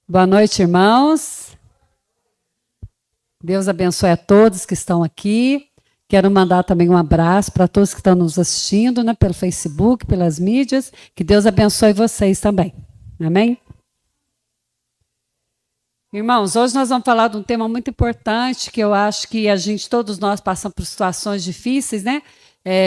Boa noite, irmãos. Deus abençoe a todos que estão aqui. Quero mandar também um abraço para todos que estão nos assistindo, né, pelo Facebook, pelas mídias. Que Deus abençoe vocês também. Amém? Irmãos, hoje nós vamos falar de um tema muito importante, que eu acho que todos nós passamos por situações difíceis, né?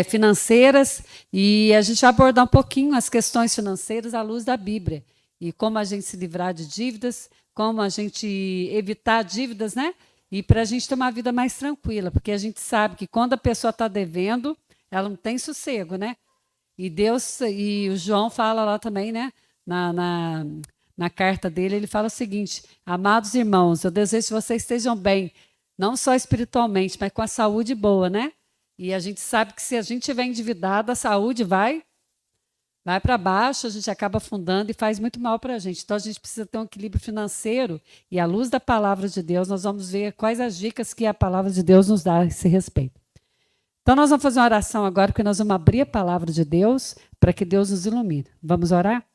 Financeiras, e a gente vai abordar um pouquinho as questões financeiras à luz da Bíblia. E como a gente se livrar de dívidas, como a gente evitar dívidas, né? E para a gente ter uma vida mais tranquila, porque a gente sabe que quando a pessoa está devendo, ela não tem sossego, né? E Deus, e o João fala lá também, né? Na carta dele, ele fala o seguinte: amados irmãos, eu desejo que vocês estejam bem, não só espiritualmente, mas com a saúde boa, né? E a gente sabe que se a gente estiver endividado, a saúde vai para baixo, a gente acaba afundando e faz muito mal para a gente. Então, a gente precisa ter um equilíbrio financeiro e, à luz da palavra de Deus, nós vamos ver quais as dicas que a palavra de Deus nos dá a esse respeito. Então, nós vamos fazer uma oração agora, porque nós vamos abrir a palavra de Deus para que Deus nos ilumine. Vamos orar?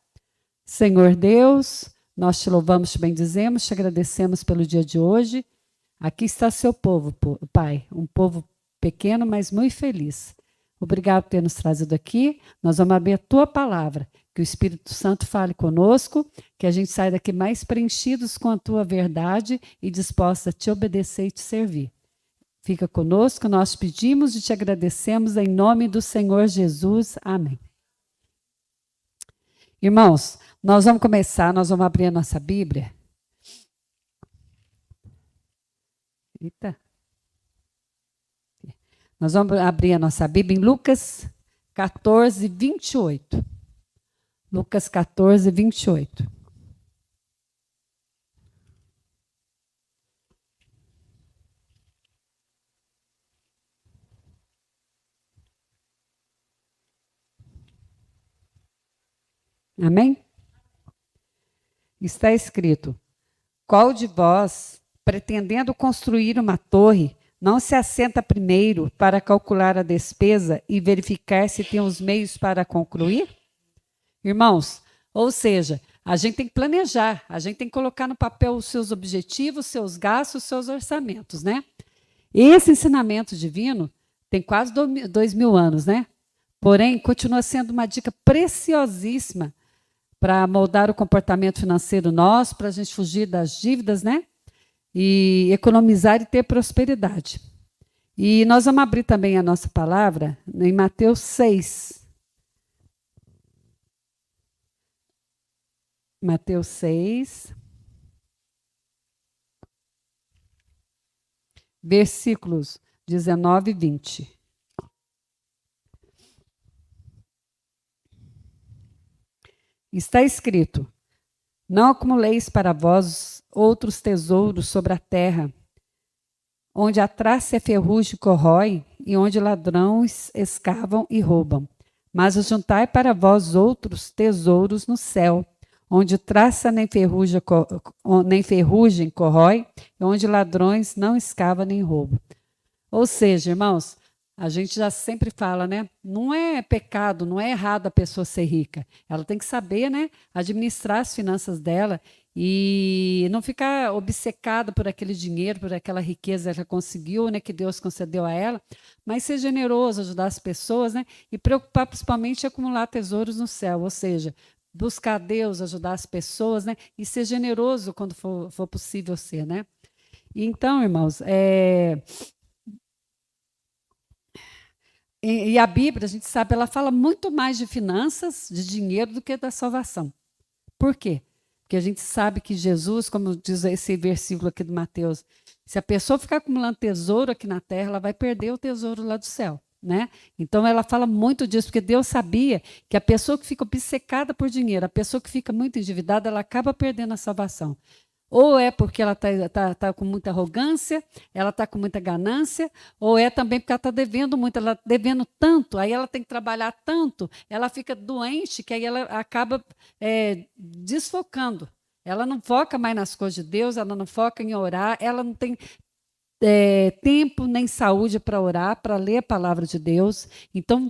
Senhor Deus, nós te louvamos, te bendizemos, te agradecemos pelo dia de hoje. Aqui está seu povo, Pai, um povo pequeno, mas muito feliz. Obrigado por ter nos trazido aqui. Nós vamos abrir a tua palavra, que o Espírito Santo fale conosco, que a gente saia daqui mais preenchidos com a tua verdade e dispostos a te obedecer e te servir. Fica conosco, nós pedimos e te agradecemos em nome do Senhor Jesus. Amém. Irmãos, nós vamos começar, nós vamos abrir a nossa Bíblia. Eita. Nós vamos abrir a nossa Bíblia em Lucas 14, 28. Lucas 14, 28. Amém? Está escrito: qual de vós, pretendendo construir uma torre, não se assenta primeiro para calcular a despesa e verificar se tem os meios para concluir? Irmãos, ou seja, a gente tem que planejar, a gente tem que colocar no papel os seus objetivos, seus gastos, os seus orçamentos, né? Esse ensinamento divino tem quase 2000 anos, né? Porém, continua sendo uma dica preciosíssima para moldar o comportamento financeiro nosso, para a gente fugir das dívidas, né? E economizar e ter prosperidade. E nós vamos abrir também a nossa palavra em Mateus 6. Mateus 6, versículos 19 e 20. Está escrito: não acumuleis para vós outros tesouros sobre a terra, onde a traça e a ferrugem corrói, e onde ladrões escavam e roubam. Mas juntai para vós outros tesouros no céu, onde traça nem ferrugem corrói, e onde ladrões não escavam nem roubam. Ou seja, irmãos, a gente já sempre fala, né? Não é pecado, não é errado a pessoa ser rica. Ela tem que saber, né, administrar as finanças dela e não ficar obcecada por aquele dinheiro, por aquela riqueza que ela conseguiu, né, que Deus concedeu a ela, mas ser generoso, ajudar as pessoas, né, e preocupar principalmente em acumular tesouros no céu, ou seja, buscar Deus, ajudar as pessoas, né, e ser generoso quando for possível ser, né? Então, irmãos, E a Bíblia, a gente sabe, ela fala muito mais de finanças, de dinheiro, do que da salvação. Por quê? Porque a gente sabe que Jesus, como diz esse versículo aqui do Mateus, se a pessoa ficar acumulando tesouro aqui na terra, ela vai perder o tesouro lá do céu, né? Então ela fala muito disso, porque Deus sabia que a pessoa que fica obcecada por dinheiro, a pessoa que fica muito endividada, ela acaba perdendo a salvação. Ou é porque ela tá com muita arrogância, ela está com muita ganância, ou é também porque ela está devendo muito, ela devendo tanto, aí ela tem que trabalhar tanto, ela fica doente, que aí ela acaba desfocando. Ela não foca mais nas coisas de Deus, ela não foca em orar, ela não tem tempo nem saúde para orar, para ler a palavra de Deus. Então,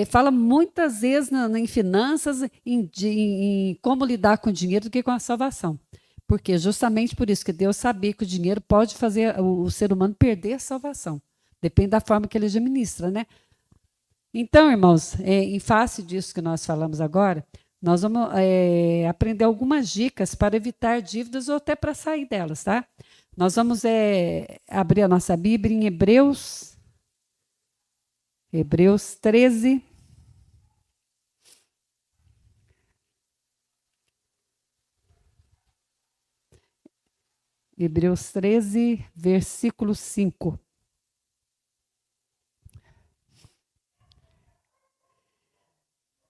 fala muitas vezes em finanças, em como lidar com dinheiro, do que com a salvação. Porque justamente por isso que Deus sabia que o dinheiro pode fazer o ser humano perder a salvação. Depende da forma que ele administra, né? Então, irmãos, em face disso que nós falamos agora, nós vamos aprender algumas dicas para evitar dívidas ou até para sair delas, tá? Nós vamos abrir a nossa Bíblia em Hebreus 13. Hebreus 13, versículo 5.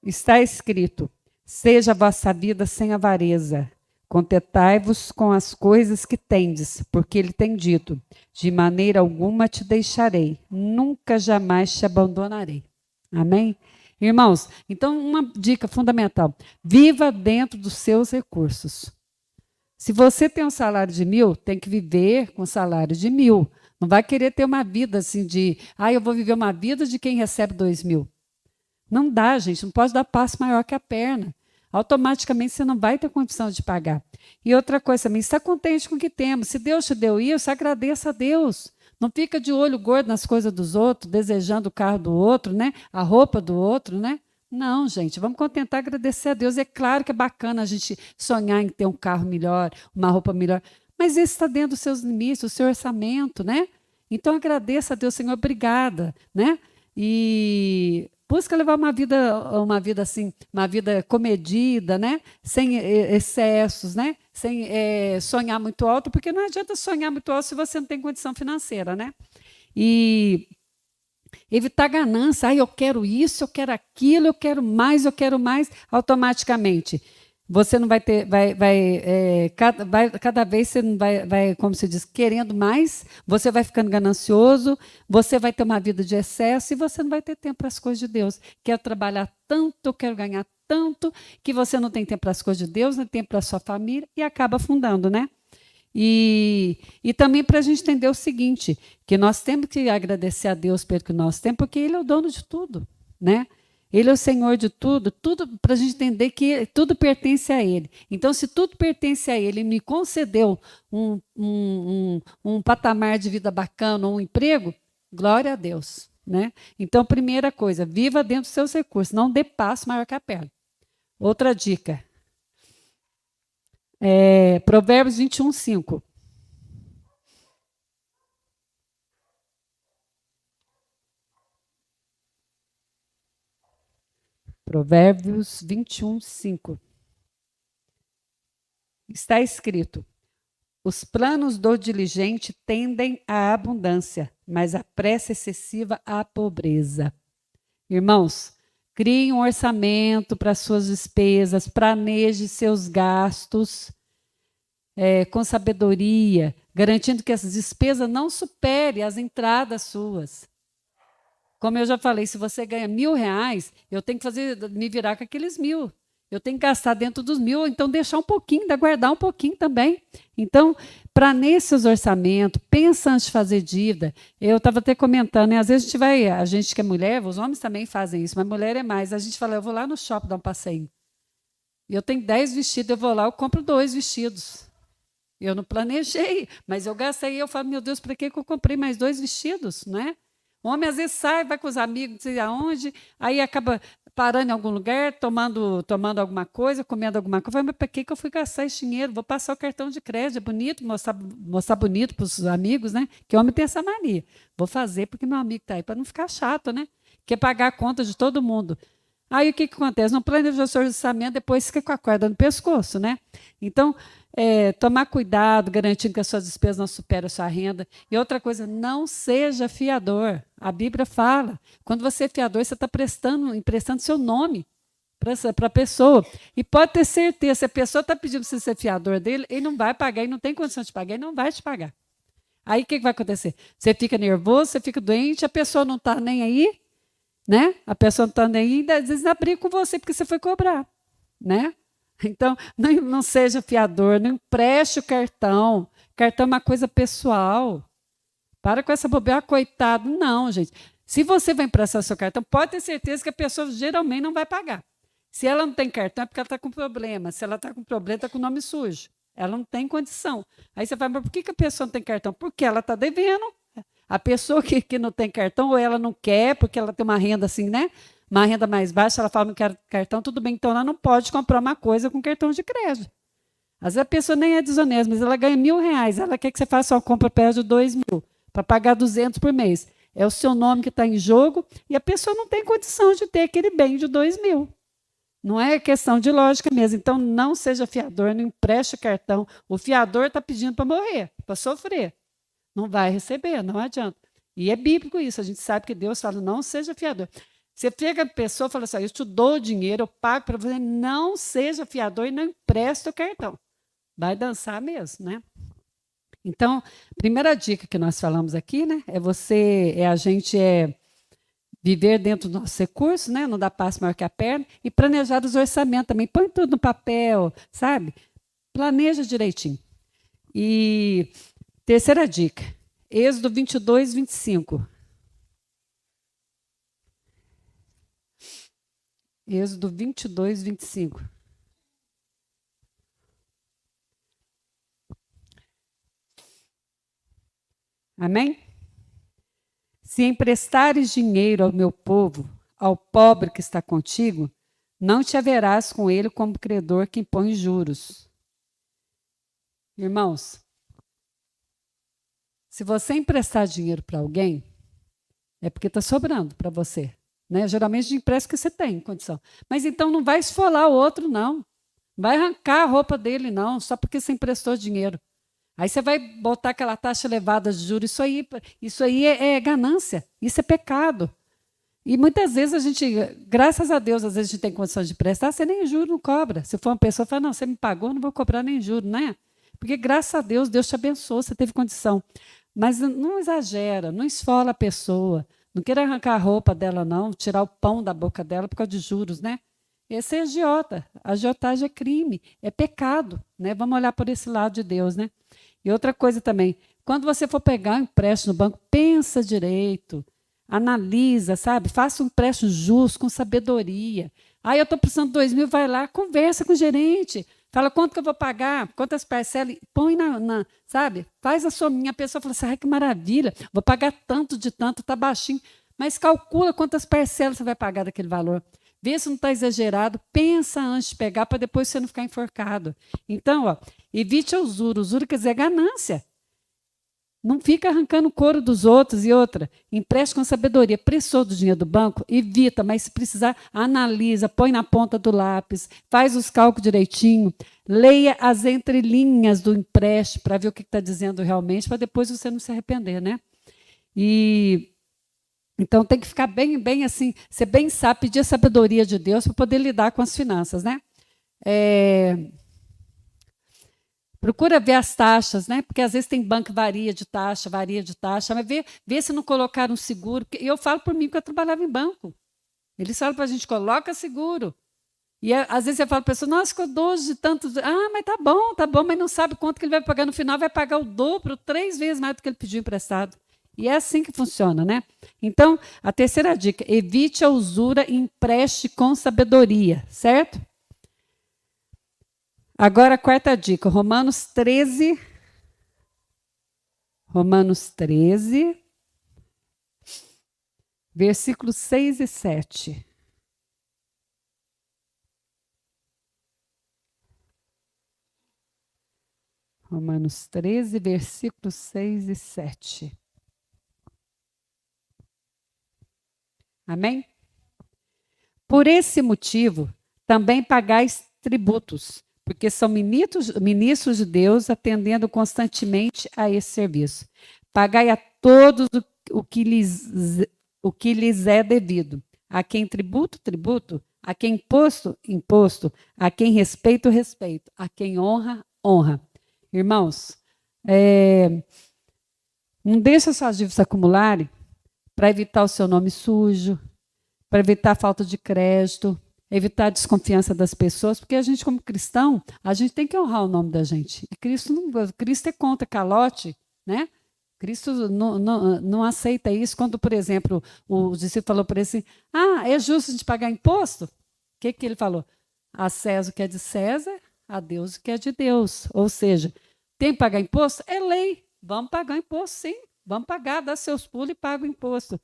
Está escrito: seja a vossa vida sem avareza, contentai-vos com as coisas que tendes, porque ele tem dito: de maneira alguma te deixarei, nunca jamais te abandonarei. Amém? Irmãos, então uma dica fundamental: viva dentro dos seus recursos. Se você tem um salário de 1.000, tem que viver com salário de 1.000. Não vai querer ter uma vida assim de, eu vou viver uma vida de quem recebe 2.000. Não dá, gente, não pode dar passo maior que a perna. Automaticamente você não vai ter condição de pagar. E outra coisa também, está contente com o que temos. Se Deus te deu isso, agradeça a Deus. Não fica de olho gordo nas coisas dos outros, desejando o carro do outro, né? A roupa do outro, né? Não, gente, vamos contentar agradecer a Deus. É claro que é bacana a gente sonhar em ter um carro melhor, uma roupa melhor, mas isso está dentro dos seus limites, do seu orçamento, né? Então agradeça a Deus, Senhor, obrigada, né? E busca levar uma vida assim, uma vida comedida, né? Sem excessos, né? Sem sonhar muito alto, porque não adianta sonhar muito alto se você não tem condição financeira, né? E evitar ganância. Eu quero isso, eu quero aquilo, eu quero mais, automaticamente. Você não vai ter, cada vez você não vai, como se diz, querendo mais, você vai ficando ganancioso, você vai ter uma vida de excesso e você não vai ter tempo para as coisas de Deus. Quero trabalhar tanto, quero ganhar tanto, que você não tem tempo para as coisas de Deus, não tem tempo para a sua família e acaba afundando, né? E também para a gente entender o seguinte, que nós temos que agradecer a Deus pelo que nós temos, porque Ele é o dono de tudo, né? Ele é o Senhor de tudo para a gente entender que tudo pertence a Ele. Então, se tudo pertence a Ele, Ele me concedeu um patamar de vida bacana, um emprego, glória a Deus, né? Então, primeira coisa, viva dentro dos seus recursos, não dê passo maior que a perna. Outra dica, Provérbios 21, 5. Provérbios 21, 5. Está escrito: os planos do diligente tendem à abundância, mas a pressa excessiva à pobreza. Irmãos, crie um orçamento para suas despesas, planeje seus gastos com sabedoria, garantindo que as despesas não superem as entradas suas. Como eu já falei, se você ganha R$1.000, eu tenho que me virar com aqueles 1.000. Eu tenho que gastar dentro dos 1.000, então deixar um pouquinho, guardar um pouquinho também. Então, planeje seus orçamentos, pensa antes de fazer dívida. Eu estava até comentando, né? Às vezes a gente que é mulher, os homens também fazem isso, mas mulher é mais. A gente fala, eu vou lá no shopping dar um passeio. Eu tenho 10 vestidos, eu vou lá, eu compro 2 vestidos. Eu não planejei, mas eu gastei. Eu falo, meu Deus, para que eu comprei mais 2 vestidos, né? O homem às vezes sai, vai com os amigos, não sei aonde, aí acaba parando em algum lugar, tomando alguma coisa, comendo alguma coisa. Mas para que eu fui gastar esse dinheiro? Vou passar o cartão de crédito, é bonito, mostrar bonito para os amigos, né? Que homem tem essa mania. Vou fazer porque meu amigo está aí, para não ficar chato, né? Quer pagar a conta de todo mundo. Aí o que acontece? Não planeja o seu orçamento, depois fica com a corda no pescoço, né? Então, tomar cuidado, garantindo que as suas despesas não superem a sua renda. E outra coisa, não seja fiador. A Bíblia fala, quando você é fiador, você está emprestando seu nome para a pessoa. E pode ter certeza, se a pessoa está pedindo para você ser fiador dele, ele não vai pagar, ele não tem condição de pagar, ele não vai te pagar. Aí o que vai acontecer? Você fica nervoso, você fica doente, a pessoa não está nem aí, né? A pessoa não está nem aí, às vezes dá briga com você porque você foi cobrar, né? Então, não seja fiador, não empreste o cartão. Cartão é uma coisa pessoal. Para com essa bobeira, coitado. Não, gente. Se você vai emprestar seu cartão, pode ter certeza que a pessoa geralmente não vai pagar. Se ela não tem cartão, é porque ela está com problema. Se ela está com problema, está com o nome sujo. ela não tem condição. Aí você fala, mas por que a pessoa não tem cartão? Porque ela está devendo. A pessoa que não tem cartão, ou ela não quer, porque ela tem uma renda assim, né? Uma renda mais baixa, ela fala, não quero cartão, tudo bem, então ela não pode comprar uma coisa com cartão de crédito. Às vezes a pessoa nem é desonesta, mas ela ganha R$ 1.000, ela quer que você faça uma compra perto de 2.000, para pagar 200 por mês. É o seu nome que está em jogo e a pessoa não tem condição de ter aquele bem de 2.000. Não é questão de lógica mesmo. Então, não seja fiador, não empreste cartão. O fiador está pedindo para morrer, para sofrer. Não vai receber, não adianta. E é bíblico isso, a gente sabe que Deus fala, não seja fiador. Você pega a pessoa e fala assim, eu te dou dinheiro, eu pago para você, não seja fiador e não empreste o cartão. Vai dançar mesmo, né? Então, primeira dica que nós falamos aqui, né, a gente viver dentro dos nossos recursos, né, não dar passo maior que a perna, e planejar os orçamentos também. Põe tudo no papel, sabe? Planeja direitinho. E terceira dica, Êxodo 22, 25. Êxodo 22, 25. Amém? Se emprestares dinheiro ao meu povo, ao pobre que está contigo, não te haverás com ele como credor que impõe juros. Irmãos, se você emprestar dinheiro para alguém, é porque está sobrando para você. Né? Geralmente de empréstimo que você tem condição. Mas então não vai esfolar o outro, não. Não vai arrancar a roupa dele, não, só porque você emprestou dinheiro. Aí você vai botar aquela taxa elevada de juros. Isso aí é ganância, isso é pecado. E muitas vezes a gente, graças a Deus, às vezes a gente tem condição de prestar, você nem juro não cobra. Se for uma pessoa que fala, não, você me pagou, não vou cobrar nem juro, né? Porque graças a Deus, Deus te abençoou, você teve condição. Mas não exagera, não esfola a pessoa. Não queira arrancar a roupa dela, não, tirar o pão da boca dela por causa de juros, né? Esse é agiota. Agiotagem é crime, é pecado, né? Vamos olhar por esse lado de Deus, né? E outra coisa também, quando você for pegar um empréstimo no banco, pensa direito, analisa, sabe? Faça um empréstimo justo, com sabedoria. Ah, eu estou precisando de 2.000, vai lá, conversa com o gerente, fala quanto que eu vou pagar, quantas parcelas, põe sabe? Faz a sominha, a pessoa fala assim, ai, que maravilha, vou pagar tanto de tanto, está baixinho. Mas calcula quantas parcelas você vai pagar daquele valor. Vê se não está exagerado, pensa antes de pegar, para depois você não ficar enforcado. Então, ó, evite a usura. Usura quer dizer ganância. Não fica arrancando o couro dos outros. E outra, empreste com sabedoria. Prestou do dinheiro do banco? Evita, mas se precisar, analisa, põe na ponta do lápis, faz os cálculos direitinho, leia as entrelinhas do empréstimo para ver o que está dizendo realmente, para depois você não se arrepender, né? Então tem que ficar bem assim, ser bem sábio, pedir a sabedoria de Deus para poder lidar com as finanças, né? Procura ver as taxas, né? Porque às vezes tem banco que varia de taxa, mas vê se não colocaram seguro. E eu falo por mim que eu trabalhava em banco. Eles falam para a gente, coloca seguro. E às vezes eu falo para a pessoa, nossa, ficou 12 de tantos. Ah, mas tá bom, mas não sabe quanto que ele vai pagar no final, vai pagar o dobro, 3 vezes mais do que ele pediu emprestado. E é assim que funciona, né? Então, a terceira dica, evite a usura e empreste com sabedoria, certo? Agora, a quarta dica, Romanos 13, versículos 6 e 7. Romanos 13, versículos 6 e 7. Amém? Por esse motivo, também pagais tributos, porque são ministros de Deus, atendendo constantemente a esse serviço. Pagai a todos o que lhes é devido. A quem tributo, tributo. A quem imposto, imposto. A quem respeito, respeito. A quem honra, honra. Irmãos, não deixe suas dívidas acumularem para evitar o seu nome sujo, para evitar a falta de crédito, evitar a desconfiança das pessoas, porque a gente, como cristão, a gente tem que honrar o nome da gente. E Cristo é contra calote, né? Cristo não aceita isso. Quando, por exemplo, o discípulo falou para ele assim, é justo a gente pagar imposto? O que ele falou? A César o que é de César, a Deus o que é de Deus. Ou seja, tem que pagar imposto? É lei. Vamos pagar imposto, sim. Vamos pagar, dá seus pulos e paga o imposto.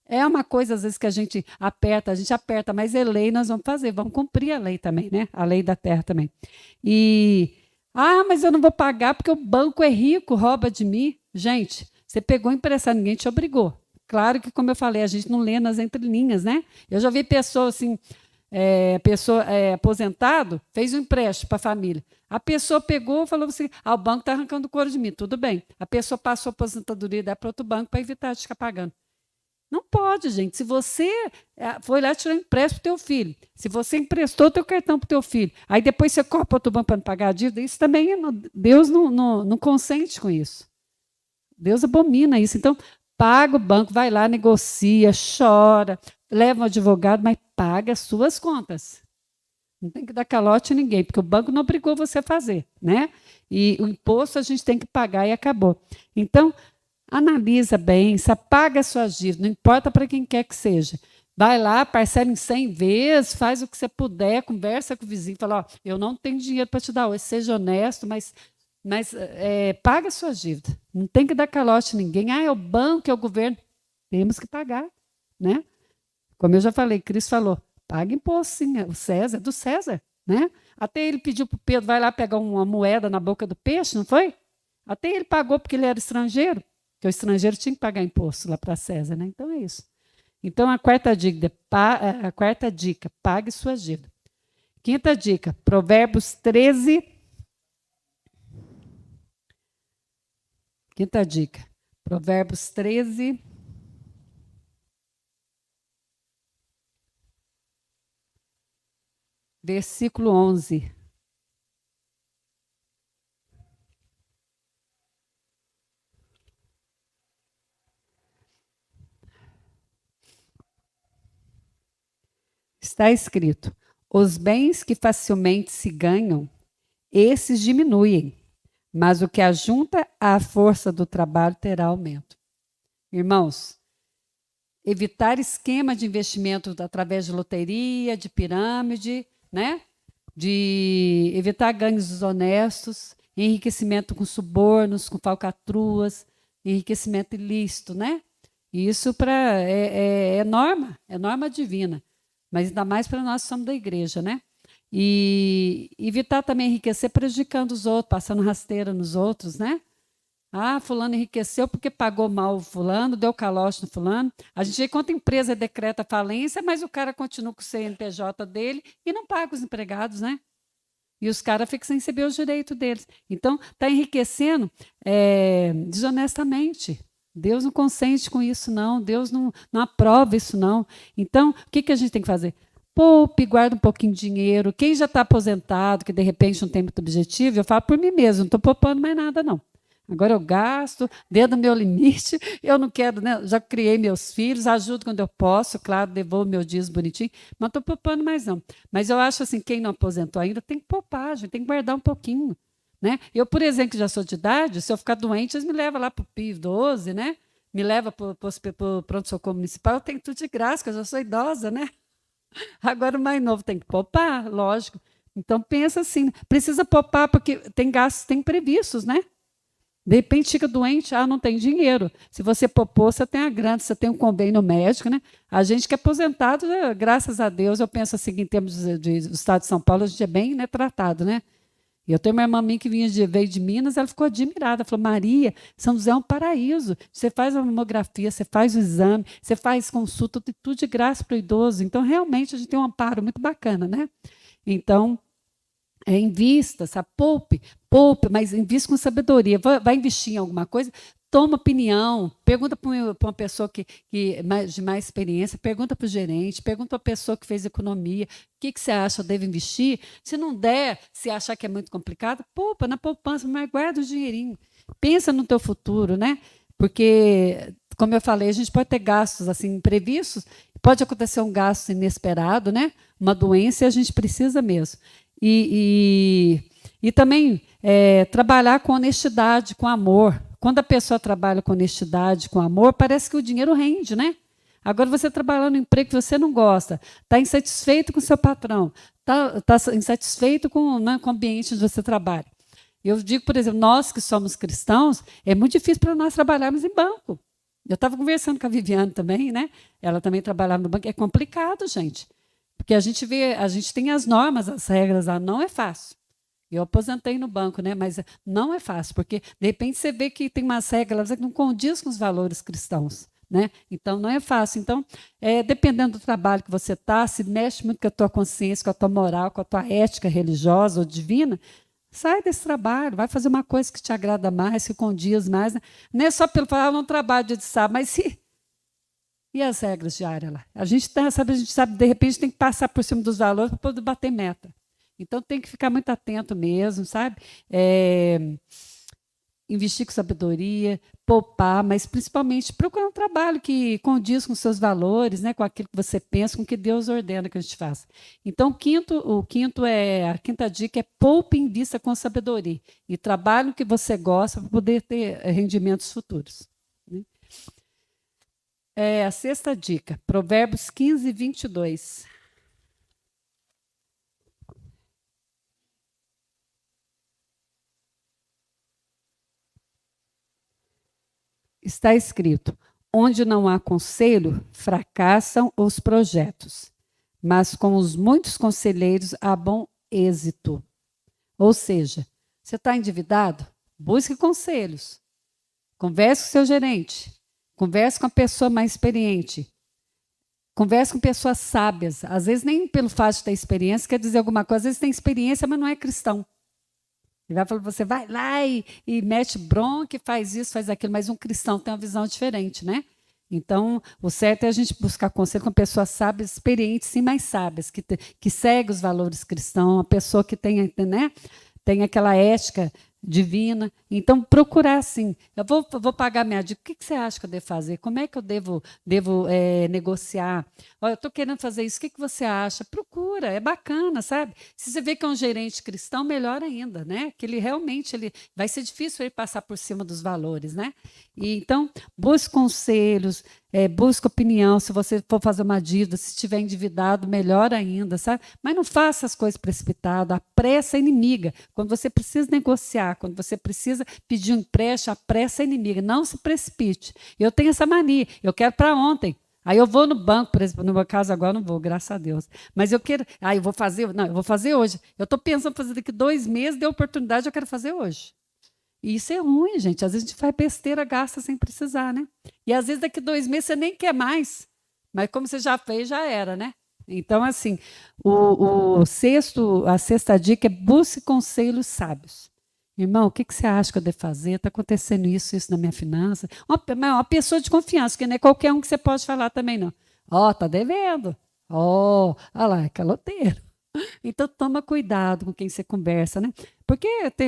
É uma coisa, às vezes, que a gente aperta, mas é lei, nós vamos fazer, vamos cumprir a lei também, né? A lei da terra também. Mas eu não vou pagar porque o banco é rico, rouba de mim. Gente, você pegou emprestado, ninguém te obrigou. Claro que, como eu falei, a gente não lê nas entrelinhas, né? Eu já vi pessoas assim, aposentado, fez um empréstimo para a família. A pessoa pegou e falou assim: o banco está arrancando couro de mim, tudo bem. A pessoa passou a aposentadoria e dá para outro banco para evitar de ficar pagando. Não pode, gente. Se você foi lá tirar empréstimo para o teu filho, se você emprestou o teu cartão para o teu filho, aí depois você corre para outro banco para não pagar a dívida, isso também, Deus não consente com isso. Deus abomina isso. Então, paga o banco, vai lá, negocia, chora, leva um advogado, mas paga as suas contas. Não tem que dar calote a ninguém, porque o banco não obrigou você a fazer, né? E o imposto a gente tem que pagar e acabou. Então, analisa bem, paga as suas dívidas, não importa para quem quer que seja. Vai lá, parcela em 100 vezes, faz o que você puder, conversa com o vizinho, fala, eu não tenho dinheiro para te dar hoje, seja honesto, mas paga as suas dívidas. Não tem que dar calote a ninguém. É o banco, é o governo. Temos que pagar, né? Como eu já falei, Cristo falou, paga imposto, sim, o César, é do César, né? Até ele pediu para o Pedro, vai lá pegar uma moeda na boca do peixe, não foi? Até ele pagou porque ele era estrangeiro. Porque o estrangeiro tinha que pagar imposto lá para César, né? Então é isso. Então a quarta dica, pague suas dívidas. Quinta dica, Provérbios 13. Quinta dica, Provérbios 13. Versículo 11. Está escrito: os bens que facilmente se ganham, esses diminuem, mas o que ajunta à força do trabalho terá aumento. Irmãos, evitar esquema de investimento através de loteria, de pirâmide, né? De evitar ganhos desonestos, enriquecimento com subornos, com falcatruas, enriquecimento ilícito, né? Isso é norma divina. Mas ainda mais para nós que somos da igreja, né? E evitar também enriquecer prejudicando os outros, passando rasteira nos outros, né? Fulano enriqueceu porque pagou mal o fulano, deu calote no fulano. A gente vê quanta empresa decreta falência, mas o cara continua com o CNPJ dele e não paga os empregados, né? E os caras ficam sem receber os direitos deles. Então, está enriquecendo desonestamente. Deus não consente com isso, não. Deus não aprova isso, não. Então, o que a gente tem que fazer? Poupe, guarda um pouquinho de dinheiro. Quem já está aposentado, que de repente não tem muito objetivo, eu falo por mim mesmo, não estou poupando mais nada, não. Agora eu gasto, dentro do meu limite, eu não quero, né? Já criei meus filhos, ajudo quando eu posso, claro, devolvo meu dízimo bonitinho, mas não estou poupando mais, não. Mas eu acho assim, quem não aposentou ainda tem que poupar, gente, tem que guardar um pouquinho. Né? Eu, por exemplo, que já sou de idade, se eu ficar doente, eles me levam lá para o PIV 12, né? Me levam para o pronto-socorro municipal, eu tenho tudo de graça, porque eu já sou idosa, né? Agora o mais novo tem que poupar, lógico. Então pensa assim, precisa poupar, porque tem gastos, tem previstos, né? De repente fica doente, não tem dinheiro. Se você poupou, você tem a grana, você tem um convênio médico, né? A gente que é aposentado, graças a Deus, eu penso assim, em termos do estado de São Paulo, a gente é bem, né, tratado, né? E eu tenho uma irmã minha que veio de Minas, ela ficou admirada. Ela falou, Maria, São José é um paraíso. Você faz a mamografia, você faz o exame, você faz consulta, tudo de graça para o idoso. Então, realmente, a gente tem um amparo muito bacana, né? Então, invista, sabe? Poupe, mas invista com sabedoria. Vai investir em alguma coisa, toma opinião, pergunta para uma pessoa de mais experiência, pergunta para o gerente, pergunta para a pessoa que fez economia, o que você acha, deve investir? Se não der, se achar que é muito complicado, poupa na poupança, mas guarda o dinheirinho. Pensa no teu futuro, né? Porque, como eu falei, a gente pode ter gastos assim imprevistos, pode acontecer um gasto inesperado, né? Uma doença, e a gente precisa mesmo. E também trabalhar com honestidade, com amor. Quando a pessoa trabalha com honestidade, com amor, parece que o dinheiro rende, né? Agora, você trabalhando no emprego que você não gosta, está insatisfeito com o seu patrão, está insatisfeito com, né, com o ambiente onde você trabalha. Eu digo, por exemplo, nós que somos cristãos, é muito difícil para nós trabalharmos em banco. Eu estava conversando com a Viviane também, né? Ela também trabalhava no banco. É complicado, gente. Porque a gente tem as normas, as regras lá, não é fácil. Eu aposentei no banco, né? Mas não é fácil, porque de repente você vê que tem umas regras que não condiz com os valores cristãos. Né? Então, não é fácil. Então, dependendo do trabalho que você está, se mexe muito com a tua consciência, com a tua moral, com a tua ética religiosa ou divina, sai desse trabalho, vai fazer uma coisa que te agrada mais, que condiz mais. Né? Não é só pelo falar, eu não trabalho dia de sábado, mas e as regras diárias lá? A gente sabe, de repente tem que passar por cima dos valores para poder bater meta. Então, tem que ficar muito atento mesmo, sabe? Investir com sabedoria, poupar, mas principalmente procurar um trabalho que condiz com seus valores, né, com aquilo que você pensa, com o que Deus ordena que a gente faça. Então, a quinta dica é poupe em vista com sabedoria e trabalhe o que você gosta para poder ter rendimentos futuros. Né? A sexta dica, Provérbios 15, 22. Está escrito: onde não há conselho, fracassam os projetos, mas com os muitos conselheiros há bom êxito. Ou seja, você está endividado? Busque conselhos. Converse com o seu gerente. Converse com a pessoa mais experiente. Converse com pessoas sábias. Às vezes, nem pelo fato de ter experiência, quer dizer alguma coisa. Às vezes tem experiência, mas não é cristão. Ele vai falar, você vai lá e mete bronca, faz isso, faz aquilo, mas um cristão tem uma visão diferente, né? Então, o certo é a gente buscar conselho com pessoas sábias, experientes, sim, mais sábias, que segue os valores cristãos, uma pessoa que tem, né, tem aquela ética divina. Então, procurar assim. Eu vou pagar minha dívida. O que você acha que eu devo fazer? Como é que eu devo negociar? Olha, eu estou querendo fazer isso. O que você acha? Procura, é bacana, sabe? Se você vê que é um gerente cristão, melhor ainda, né? Que ele realmente vai ser difícil ele passar por cima dos valores, né? E, então, busque conselhos, busque opinião. Se você for fazer uma dívida, se estiver endividado, melhor ainda, sabe? Mas não faça as coisas precipitadas. A pressa é inimiga. Quando você precisa negociar, quando você precisa pedir um empréstimo, a pressa é inimiga. Não se precipite. Eu tenho essa mania. Eu quero para ontem. Aí eu vou no banco, por exemplo, no meu caso agora não vou, graças a Deus. Mas eu quero, eu vou fazer, não, eu vou fazer hoje. Eu estou pensando em fazer daqui 2 meses, deu oportunidade, eu quero fazer hoje. E isso é ruim, gente. Às vezes a gente faz besteira, gasta sem precisar, né? E às vezes daqui 2 meses você nem quer mais. Mas como você já fez, já era, né? Então, assim, a sexta dica é busque conselhos sábios. Irmão, o que você acha que eu devo fazer? Está acontecendo isso na minha finança? Uma pessoa de confiança, que não é qualquer um que você pode falar também, não. Está devendo. Olha lá, é caloteiro. Então, toma cuidado com quem você conversa, né? Porque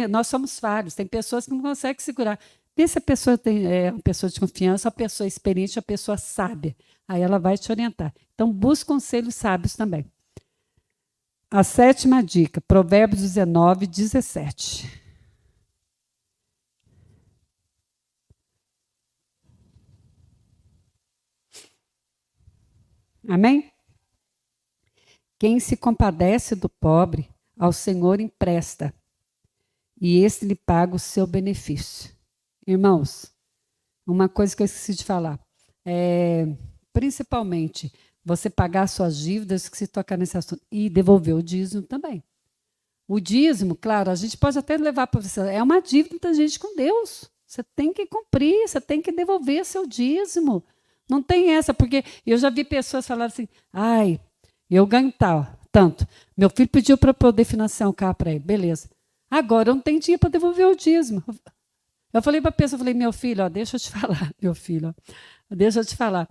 nós somos falhos, tem pessoas que não conseguem segurar. Vê se a pessoa é uma pessoa de confiança, uma pessoa experiente, uma pessoa sábia. Aí ela vai te orientar. Então, busque conselhos sábios também. A sétima dica, Provérbios 19, 17. Amém? Quem se compadece do pobre, ao Senhor empresta, e esse lhe paga o seu benefício. Irmãos, uma coisa que eu esqueci de falar, principalmente, você pagar suas dívidas, que se tocar nesse assunto, e devolver o dízimo também. O dízimo, claro, a gente pode até levar para você, é uma dívida da gente com Deus. Você tem que cumprir, você tem que devolver seu dízimo. Não tem essa, porque eu já vi pessoas falarem assim, eu ganho tanto. Meu filho pediu para eu poder financiar um carro para ele, beleza. Agora eu não tenho dinheiro para devolver o dízimo. Eu falei para a pessoa, meu filho, deixa eu te falar, meu filho, deixa eu te falar.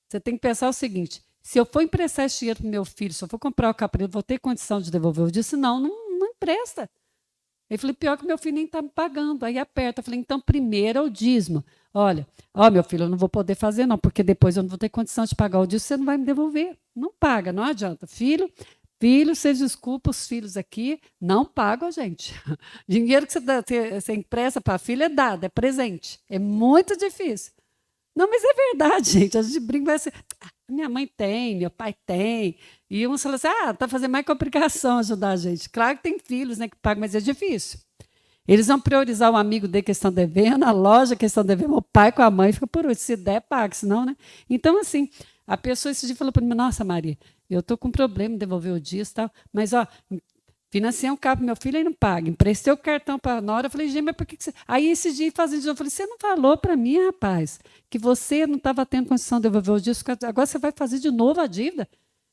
Você tem que pensar o seguinte, se eu for emprestar esse dinheiro para o meu filho, se eu for comprar o carro para ele, vou ter condição de devolver o dízimo? Não empresta. Ele falou, pior que meu filho nem está me pagando. Aí aperta. Eu falei, então primeiro é o dízimo. Olha, meu filho, eu não vou poder fazer não, porque depois eu não vou ter condição de pagar o dízimo, você não vai me devolver. Não paga, não adianta. Filho, você desculpa, os filhos aqui não pagam, gente. Dinheiro que você empresta para a filha é dado, é presente. É muito difícil. Não, mas é verdade, gente. A gente brinca, vai assim, minha mãe tem, meu pai tem. E uns falam assim, tá fazendo mais que obrigação ajudar a gente. Claro que tem filhos, né, que pagam, mas é difícil. Eles vão priorizar o amigo dele que estão devendo, a loja que estão devendo, o pai com a mãe fica por último. Se der, paga, senão, né? Então, assim, a pessoa esse dia falou para mim, nossa, Maria, eu estou com problema em devolver o dízimo e tal, mas, ó, financiei um carro para meu filho e não paga. Emprestei o cartão para a Nora. Eu falei, gente, mas por que você... Aí, esse dia, fazendo de novo, eu falei, você não falou para mim, rapaz, que você não estava tendo condição de devolver o dízimo, agora você vai fazer de novo a dívida?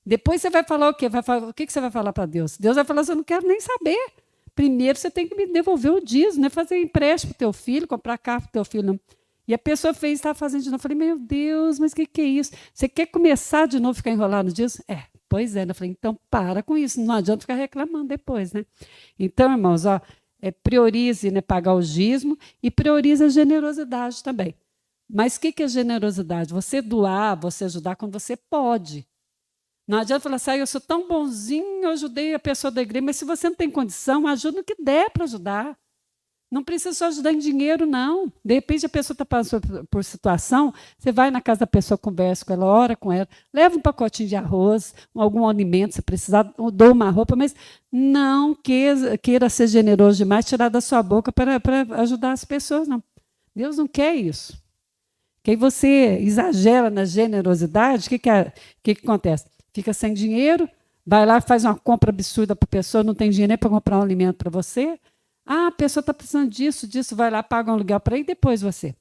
Depois você vai falar o quê? O que você vai falar para Deus? Deus vai falar assim, eu não quero nem saber. Primeiro você tem que me devolver o dízimo, não é fazer empréstimo para o teu filho, comprar carro para o teu filho, não. E a pessoa fez, estava fazendo de novo. Eu falei, meu Deus, mas o que é isso? Você quer começar de novo a ficar enrolado no dízimo? Pois é. Eu falei, então para com isso, não adianta ficar reclamando depois, né? Então, irmãos, ó, priorize, né, pagar o dízimo e priorize a generosidade também. Mas o que é generosidade? Você doar, você ajudar quando você pode. Não adianta falar assim, eu sou tão bonzinho, eu ajudei a pessoa da igreja, mas se você não tem condição, ajuda no que der para ajudar. Não precisa só ajudar em dinheiro, não. De repente a pessoa está passando por situação, você vai na casa da pessoa, conversa com ela, ora com ela, leva um pacotinho de arroz, algum alimento, se precisar, dou uma roupa, mas não queira ser generoso demais, tirar da sua boca para ajudar as pessoas, não. Deus não quer isso. Que você exagera na generosidade, o que acontece? Fica sem dinheiro, vai lá, faz uma compra absurda para a pessoa, não tem dinheiro nem para comprar um alimento para você. A pessoa está precisando disso, vai lá, paga um aluguel para ir e depois você.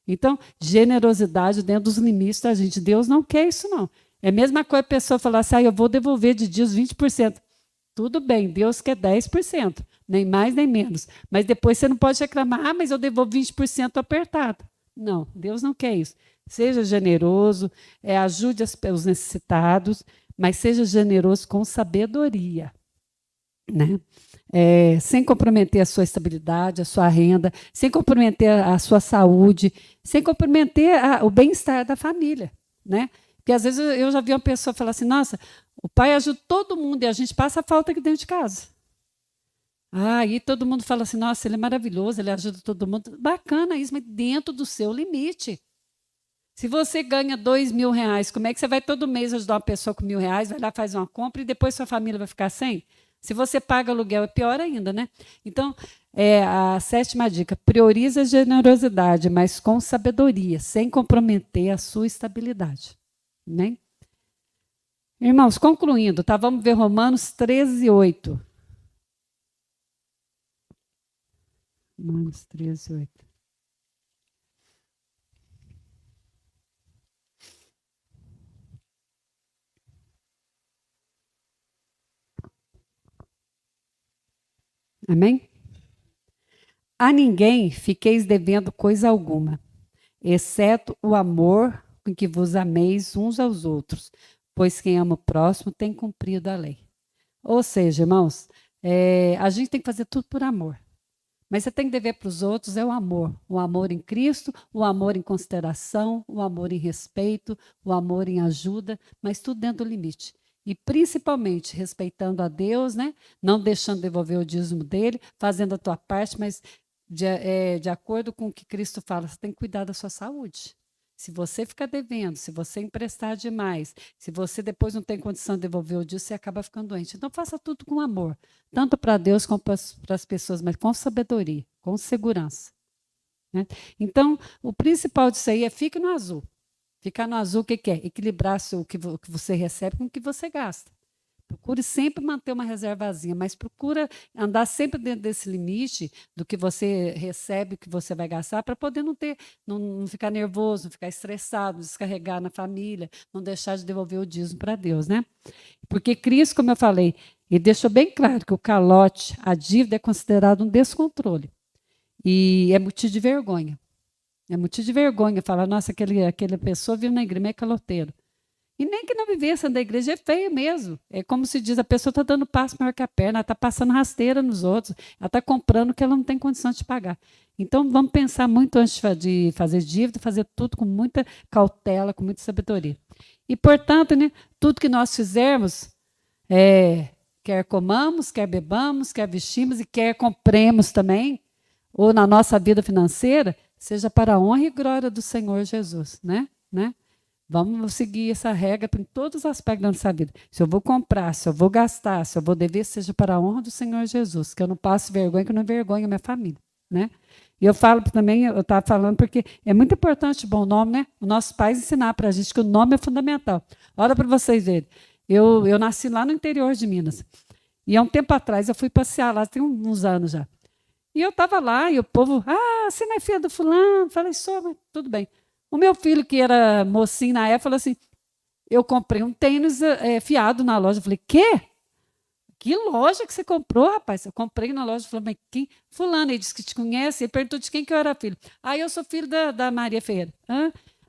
Então, generosidade dentro dos limites da gente. Deus não quer isso, não. É a mesma coisa a pessoa falar assim, eu vou devolver de dias 20%. Tudo bem, Deus quer 10%, nem mais nem menos. Mas depois você não pode reclamar, mas eu devolvo 20% apertado. Não, Deus não quer isso. Seja generoso, ajude os necessitados, mas seja generoso com sabedoria, né? Sem comprometer a sua estabilidade, a sua renda, sem comprometer a sua saúde, sem comprometer o bem-estar da família, né? Porque às vezes eu já vi uma pessoa falar assim, nossa, o pai ajuda todo mundo e a gente passa falta aqui dentro de casa. E todo mundo fala assim, nossa, ele é maravilhoso, ele ajuda todo mundo. Bacana isso, mas dentro do seu limite. Se você ganha R$2.000, como é que você vai todo mês ajudar uma pessoa com R$1.000, vai lá, faz uma compra e depois sua família vai ficar sem? Se você paga aluguel, é pior ainda, né? Então, a 7ª dica, priorize a generosidade, mas com sabedoria, sem comprometer a sua estabilidade. Né? Irmãos, concluindo, tá? Vamos ver Romanos 13:8. Romanos 13:8. Amém? A ninguém fiqueis devendo coisa alguma, exceto o amor com que vos ameis uns aos outros, pois quem ama o próximo tem cumprido a lei. Ou seja, irmãos, a gente tem que fazer tudo por amor. Mas você tem que dever para os outros o amor em Cristo, o amor em consideração, o amor em respeito, o amor em ajuda, mas tudo dentro do limite. E principalmente respeitando a Deus, né? Não deixando de devolver o dízimo dele, fazendo a tua parte, mas de acordo com o que Cristo fala, você tem que cuidar da sua saúde. Se você ficar devendo, se você emprestar demais, se você depois não tem condição de devolver o dízimo, você acaba ficando doente. Então, faça tudo com amor, tanto para Deus como para as pessoas, mas com sabedoria, com segurança. Né? Então, o principal disso aí é fique no azul. Ficar no azul, o que é? Equilibrar o que você recebe com o que você gasta. Procure sempre manter uma reservazinha, mas procura andar sempre dentro desse limite do que você recebe, o que você vai gastar, para poder não ficar nervoso, não ficar estressado, descarregar na família, não deixar de devolver o dízimo para Deus, né? Porque Cristo, como eu falei, ele deixou bem claro que o calote, a dívida é considerado um descontrole. E é motivo de vergonha. É motivo de vergonha falar, nossa, aquela pessoa vive na igreja, é caloteiro. E nem que não vivesse da igreja, é feio mesmo. É como se diz, a pessoa está dando passo maior que a perna, ela está passando rasteira nos outros, ela está comprando o que ela não tem condição de pagar. Então, vamos pensar muito antes de fazer dívida, fazer tudo com muita cautela, com muita sabedoria. E, portanto, né, tudo que nós fizermos, quer comamos, quer bebamos, quer vestimos e quer compremos também, ou na nossa vida financeira, seja para a honra e glória do Senhor Jesus, né? Vamos seguir essa regra em todos os aspectos da nossa vida. Se eu vou comprar, se eu vou gastar, se eu vou dever, seja para a honra do Senhor Jesus, que eu não passe vergonha, que eu não envergonhe a minha família, né? E eu falo também, eu estava falando, porque é muito importante o bom nome, né? Os nossos pais ensinar para a gente que o nome é fundamental. Olha para vocês verem. Eu nasci lá no interior de Minas. E há um tempo atrás eu fui passear lá, tem uns anos já. E eu estava lá, e o povo, você não é filha do fulano? Falei, sou, mas tudo bem. O meu filho, que era mocinho na época, falou assim, eu comprei um tênis fiado na loja. Eu falei, quê? Que loja que você comprou, rapaz? Eu comprei na loja. Falei, mas quem? Fulano, ele disse que te conhece. Ele perguntou de quem que eu era filho. Eu sou filho da Maria Ferreira.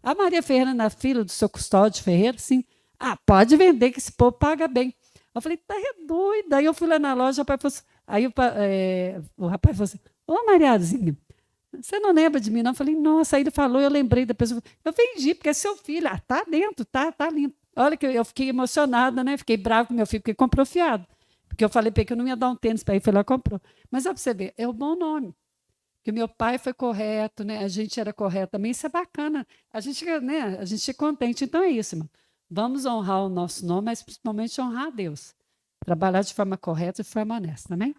A Maria Ferreira é filha do seu Custódio Ferreira? Sim. Pode vender, que esse povo paga bem. Eu falei, tá doida. Aí eu fui lá na loja, o rapaz falou assim, aí o rapaz falou assim, ô Mariazinha, você não lembra de mim, não? Eu falei, nossa, aí ele falou, eu lembrei da pessoa. Eu vendi, porque é seu filho. Tá dentro, tá limpo. Olha que eu fiquei emocionada, né? Fiquei bravo com meu filho, porque comprou fiado. Porque eu falei para ele que eu não ia dar um tênis para ele, foi lá e comprou. Mas, ó, para você ver, é o bom nome. Que meu pai foi correto, né? A gente era correto também, isso é bacana. A gente é contente. Então é isso, irmão. Vamos honrar o nosso nome, mas principalmente honrar a Deus. Trabalhar de forma correta e de forma honesta, amém?